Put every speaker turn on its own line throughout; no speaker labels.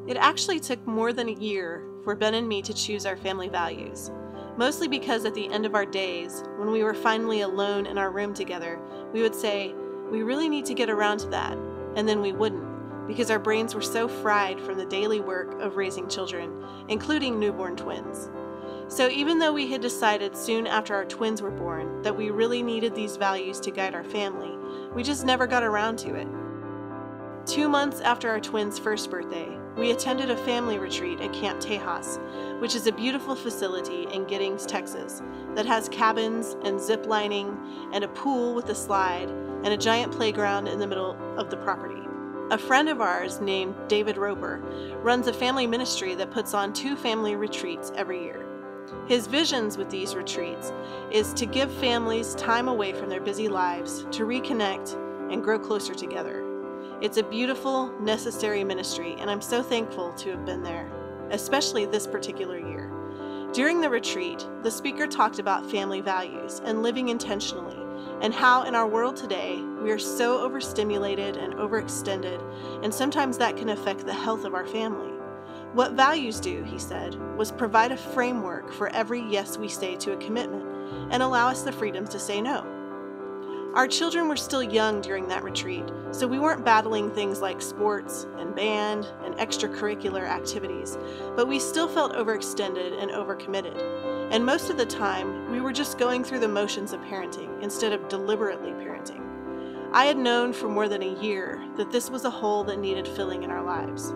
It actually took more than a year for Ben and me to choose our family values, mostly because at the end of our days, when we were finally alone in our room together, we would say, "We really need to get around to that," and then we wouldn't, because our brains were so fried from the daily work of raising children, including newborn twins. So even though we had decided soon after our twins were born that we really needed these values to guide our family, we just never got around to it. 2 months after our twins' first birthday, we attended a family retreat at Camp Tejas, which is a beautiful facility in Giddings, Texas, that has cabins and zip lining and a pool with a slide and a giant playground in the middle of the property. A friend of ours named David Roper runs a family ministry that puts on 2 family retreats every year. His visions with these retreats is to give families time away from their busy lives to reconnect and grow closer together. It's a beautiful, necessary ministry, and I'm so thankful to have been there, especially this particular year. During the retreat, the speaker talked about family values and living intentionally, and how in our world today, we are so overstimulated and overextended, and sometimes that can affect the health of our family. What values do, he said, was provide a framework for every yes we say to a commitment, and allow us the freedom to say no. Our children were still young during that retreat, so we weren't battling things like sports and band and extracurricular activities, but we still felt overextended and overcommitted. And most of the time, we were just going through the motions of parenting instead of deliberately parenting. I had known for more than a year that this was a hole that needed filling in our lives.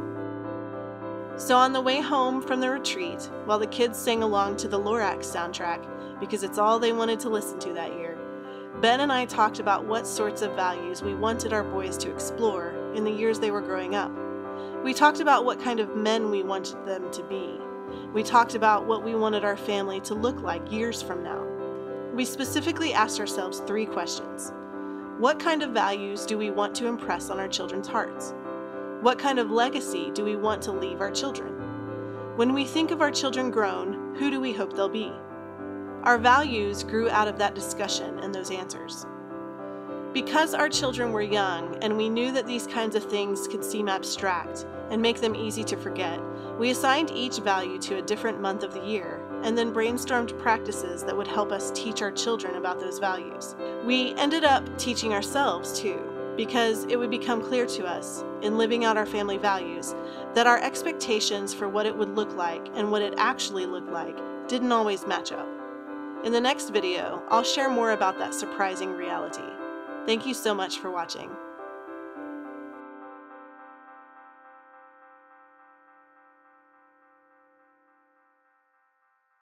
So on the way home from the retreat, while the kids sang along to the Lorax soundtrack, because it's all they wanted to listen to that year, Ben and I talked about what sorts of values we wanted our boys to explore in the years they were growing up. We talked about what kind of men we wanted them to be. We talked about what we wanted our family to look like years from now. We specifically asked ourselves 3 questions. What kind of values do we want to impress on our children's hearts? What kind of legacy do we want to leave our children? When we think of our children grown, who do we hope they'll be? Our values grew out of that discussion and those answers. Because our children were young and we knew that these kinds of things could seem abstract and make them easy to forget, we assigned each value to a different month of the year and then brainstormed practices that would help us teach our children about those values. We ended up teaching ourselves too, because it would become clear to us, in living out our family values, that our expectations for what it would look like and what it actually looked like didn't always match up. In the next video, I'll share more about that surprising reality. Thank you so much for watching.